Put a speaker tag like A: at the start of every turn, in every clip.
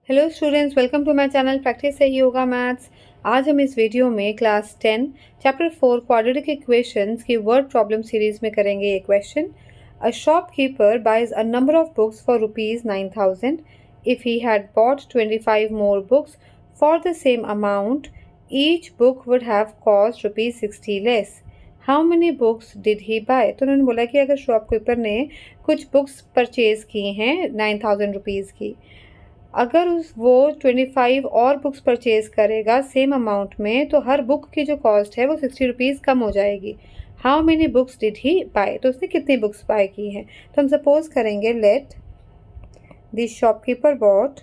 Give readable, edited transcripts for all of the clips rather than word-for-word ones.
A: Hello students, welcome to my channel practice सही होगा maths. आज हम इस वीडियो में क्लास 10 चैप्टर 4 क्वाड्रेटिक इक्वेशंस की वर्ड प्रॉब्लम सीरीज में करेंगे ये question. A shopkeeper buys a number of books for ₹9,000 if he had bought 25 more books for the same amount each book would have cost ₹60 less. How many books did he buy? तो उन्होंने बोला कि अगर shopkeeper ने कुछ books purchase की हैं 9,000 rupees की, अगर वो 25 और बुक्स परचेज करेगा सेम अमाउंट में, तो हर बुक की जो कॉस्ट है वो 60 रुपीज़ कम हो जाएगी। How many books did he buy? तो उसने कितनी बुक्स बाय की हैं? तो हम सपोज करेंगे let the shopkeeper bought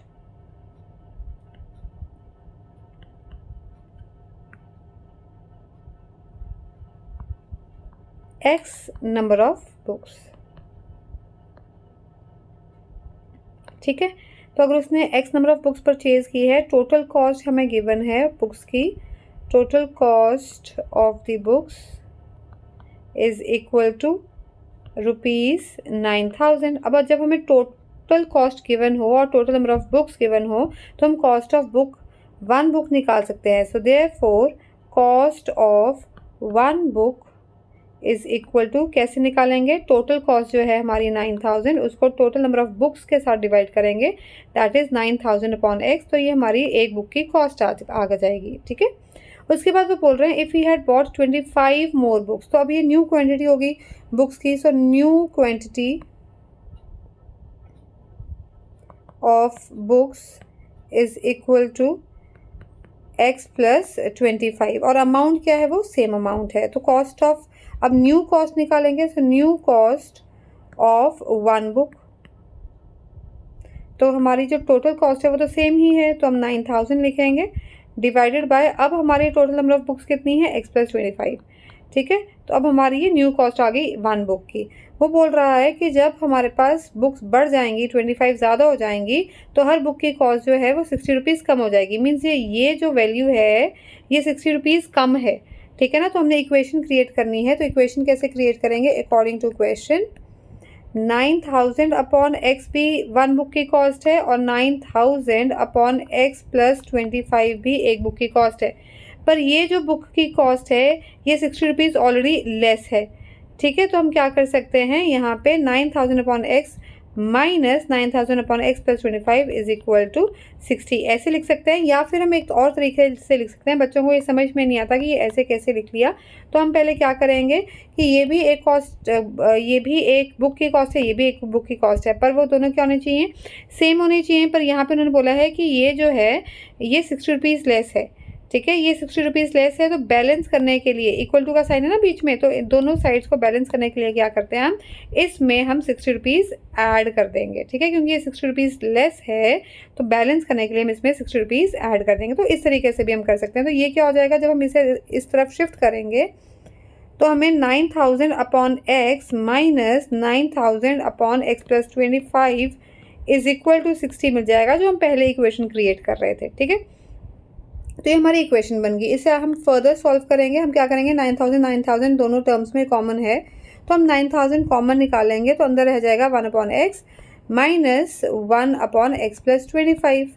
A: x number of books. ठीक है, तो अगर उसने x number of books purchase की है, टोटल कॉस्ट हमें गिवन है बुक्स की, total cost of the books is equal to ₹9,000। अब जब हमें टोटल कॉस्ट गिवन हो और total number of books given हो, तो हम cost of book one book निकाल सकते हैं। So therefore cost of one book is equal to, कैसे निकालेंगे? टोटल कॉस्ट जो है हमारी 9,000, उसको टोटल नंबर ऑफ बुक्स के साथ डिवाइड करेंगे, दैट इज 9,000 अपॉन एक्स। तो ये हमारी एक बुक की कॉस्ट आ जाएगी। ठीक है, उसके बाद वो बोल रहे हैं if he had bought 25 more books, तो अब ये न्यू क्वांटिटी होगी बुक्स की। So new quantity of books is equal to x plus 25, और अमाउंट क्या है? वो सेम अमाउंट है। तो कॉस्ट ऑफ, अब न्यू कॉस्ट निकालेंगे। So new cost of one book, तो हमारी जो टोटल कॉस्ट है वो तो सेम ही है, तो हम 9,000 लिखेंगे डिवाइडेड बाय, अब हमारी टोटल नंबर ऑफ बुक्स कितनी है? x plus 25। ठीक है, तो अब हमारी ये न्यू कॉस्ट आ गई वन बुक की। वो बोल रहा है कि जब हमारे पास बुक्स बढ़ जाएंगी, 25 ज़्यादा हो जाएंगी, तो हर बुक की कॉस्ट जो है वो 60 रुपीज़ कम हो जाएगी। मीन्स ये जो वैल्यू है ये 60 रुपीज़ कम है। ठीक है ना, तो हमने इक्वेशन क्रिएट करनी है। तो इक्वेशन कैसे क्रिएट करेंगे? According to question, 9,000 upon x भी वन बुक की कॉस्ट है, और 9,000 अपॉन एक्स प्लस 25 भी एक बुक की कॉस्ट है। पर ये जो बुक की कॉस्ट है ये 60 रुपीज़ ऑलरेडी लेस है। ठीक है, तो हम क्या कर सकते हैं यहाँ पे, 9,000 upon x minus 9,000 upon x plus 25 is equal to 60, ऐसे लिख सकते हैं। या फिर हम एक और तरीके से लिख सकते हैं, बच्चों को ये समझ में नहीं आता कि ये ऐसे कैसे लिख लिया। तो हम पहले क्या करेंगे कि ये भी एक कॉस्ट, ये भी एक बुक की कॉस्ट है, ये भी एक बुक की कॉस्ट है, पर वो दोनों क्या होने चाहिए? सेम होने चाहिए। पर यहाँ पे उन्होंने बोला है कि ये जो है ये 60 रुपीज़ लेस है। ठीक है, ये 60 रुपीज़ लेस है, तो बैलेंस करने के लिए, इक्वल टू का साइन है ना बीच में, तो दोनों साइड्स को बैलेंस करने के लिए क्या करते हैं हम, इसमें हम 60 रुपीज़ ऐड कर देंगे। ठीक है, क्योंकि ये 60 रुपीज़ लेस है, तो बैलेंस करने के लिए हम इसमें 60 रुपीज़ ऐड कर देंगे। तो इस तरीके से भी हम कर सकते हैं। तो ये क्या हो जाएगा, जब हम इसे इस तरफ शिफ्ट करेंगे तो हमें 9,000 upon x minus 9,000 upon x plus 25 is equal to 60 मिल जाएगा, जो हम पहले इक्वेशन क्रिएट कर रहे थे। ठीक है, तो ये हमारी इक्वेशन बन गई। इसे हम फर्दर सॉल्व करेंगे। हम क्या करेंगे, 9,000 दोनों टर्म्स में कॉमन है, तो हम 9,000 कॉमन निकालेंगे, तो अंदर रह जाएगा 1 upon x minus 1 upon x plus 25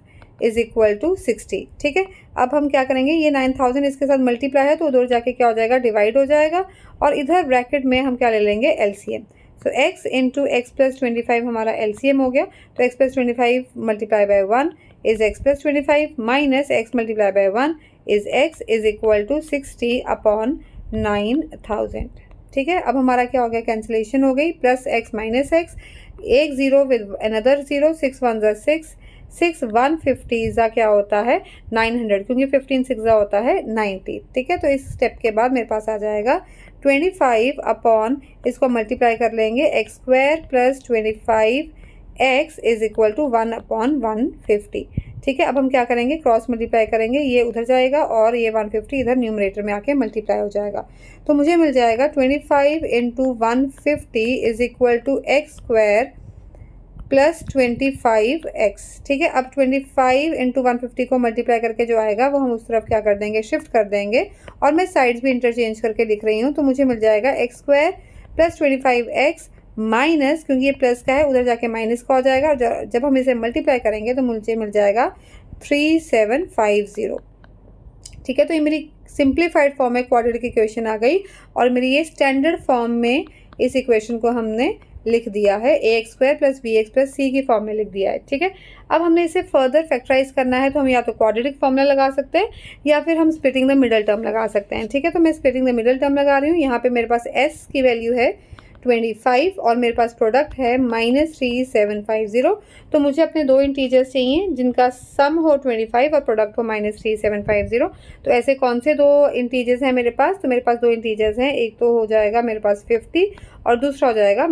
A: is equal to 60। ठीक है, अब हम क्या करेंगे, ये 9,000 इसके साथ मल्टीप्लाई है, तो उधर जाके क्या हो जाएगा, डिवाइड हो जाएगा, और इधर ब्रैकेट में हम क्या ले लेंगे, एलसीएम। सो x इंटू एक्स प्लस 25 हमारा एलसीएम हो गया। तो x plus 25 multiply by 1 is x plus 25 minus x multiplied by 1 is x is equal to 60 upon 9,000। ठीक है, अब हमारा क्या हो गया, कैंसिलेशन हो गई, प्लस x माइनस एक्स, एक जीरो विद अनदर जीरो, 6 1 ज़ा 6, 6 150 ज़ा क्या होता है 900, क्योंकि 15 6 ज़ा होता है 90। ठीक है, तो इस स्टेप के बाद मेरे पास आ जाएगा 25 अपॉन, इसको मल्टीप्लाई कर लेंगे, x square plus 25 x is equal to 1 upon 150। ठीक है, अब हम क्या करेंगे, क्रॉस मल्टीप्लाई करेंगे, ये उधर जाएगा और ये 150 इधर न्यूमरेटर में आके मल्टीप्लाई हो जाएगा। तो मुझे मिल जाएगा 25 into 150 is equal to x square plus 25x। ठीक है, अब 25 इंटू 150 को मल्टीप्लाई करके जो आएगा वो हम उस तरफ क्या कर देंगे, शिफ्ट कर देंगे, और मैं साइड्स भी इंटरचेंज करके लिख रही हूँ। तो मुझे मिल जाएगा x square plus 25x minus, क्योंकि ये प्लस का है उधर जाके माइनस का हो जाएगा, और जब हम इसे मल्टीप्लाई करेंगे तो मुझे मिल जाएगा 3750। ठीक है, तो ये मेरी सिंप्लीफाइड फॉर्म में क्वाड्रेटिक इक्वेशन आ गई, और मेरी ये स्टैंडर्ड फॉर्म में इस इक्वेशन को हमने लिख दिया है, ax² + bx + c की फॉर्म में लिख दिया है। ठीक है, अब हमने इसे फर्दर फैक्टराइज करना है, तो हम या तो क्वाड्रेटिक फॉर्मूला लगा सकते हैं या फिर हम स्प्लिटिंग द मिडल टर्म लगा सकते हैं। ठीक है, तो मैं स्प्लिटिंग द मिडल टर्म लगा रही हूँ। यहाँ पे मेरे पास s की वैल्यू है 25 और मेरे पास प्रोडक्ट है -3750। तो मुझे अपने दो इंटीजर्स चाहिए जिनका सम हो 25 और प्रोडक्ट हो -3750। तो ऐसे कौन से दो इंटीजर्स हैं मेरे पास? तो मेरे पास दो इंटीजर्स हैं, एक तो हो जाएगा मेरे पास 50 और दूसरा हो जाएगा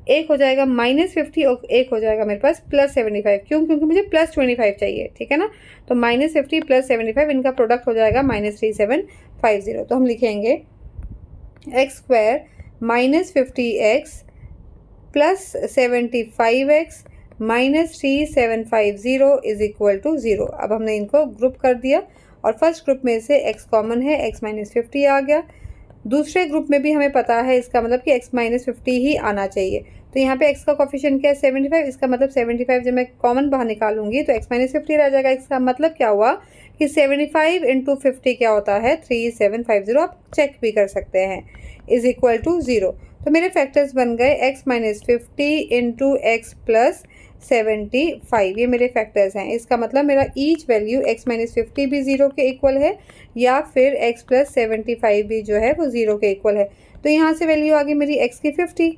A: एक हो जाएगा -50 और एक हो जाएगा मेरे पास +75। क्यों? क्योंकि मुझे +25 चाहिए। ठीक है ना, तो -50 + 75 इनका प्रोडक्ट हो जाएगा -3750। तो हम लिखेंगे x² -50x + 75x -3750 = 0। अब हमने इनको ग्रुप कर दिया और फर्स्ट ग्रुप में से x कॉमन है, x -50 आ गया। दूसरे ग्रुप में भी हमें पता है, इसका मतलब कि x -50 ही आना चाहिए। तो यहाँ पे x का कोफिशिएंट क्या है? 75। इसका मतलब 75 जब मैं कॉमन बाहर निकालूंगी तो x -50 रह जाएगा। इसका मतलब क्या हुआ कि 75 × 50 क्या होता है? 3750। आप चेक भी कर सकते हैं, = 0। तो मेरे फैक्टर्स बन गए x -50 × x + 75। ये मेरे फैक्टर्स हैं। इसका मतलब मेरा ईच वैल्यू x -50 भी 0 के इक्वल है या फिर x + 75 भी जो है वो 0 के इक्वल है। तो यहाँ से वैल्यू आ गई मेरी x की 50।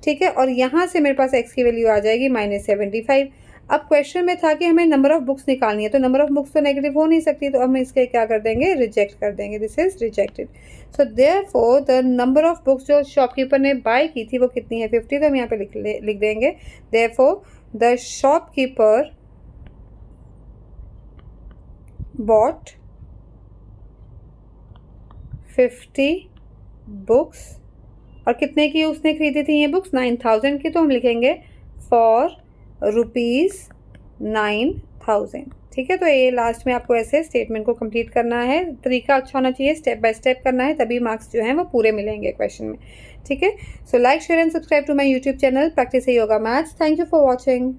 A: ठीक है, और यहाँ से मेरे पास x की वैल्यू आ जाएगी -75। अब क्वेश्चन में था कि हमें नंबर ऑफ बुक्स निकालनी है, तो नंबर ऑफ बुक्स तो नेगेटिव हो नहीं सकती, तो हम इसके क्या कर देंगे? रिजेक्ट कर देंगे। This is rejected. So therefore the number of books जो शॉपकीपर ने बाय की थी वो कितनी है? 50। तो हम यहाँ पे लिख देंगे therefore the shopkeeper bot 50 books. और कितने की उसने खरीदी थी ये बुक्स? 9000 की। तो हम लिखेंगे फॉर ₹9000। ठीक है, तो ये लास्ट में आपको ऐसे स्टेटमेंट को कंप्लीट करना है। तरीका अच्छा होना चाहिए, स्टेप बाय स्टेप करना है, तभी मार्क्स जो हैं वो पूरे मिलेंगे क्वेश्चन में। ठीक है, so like share and subscribe to my YouTube channel practice yoga maths. Thank you for watching.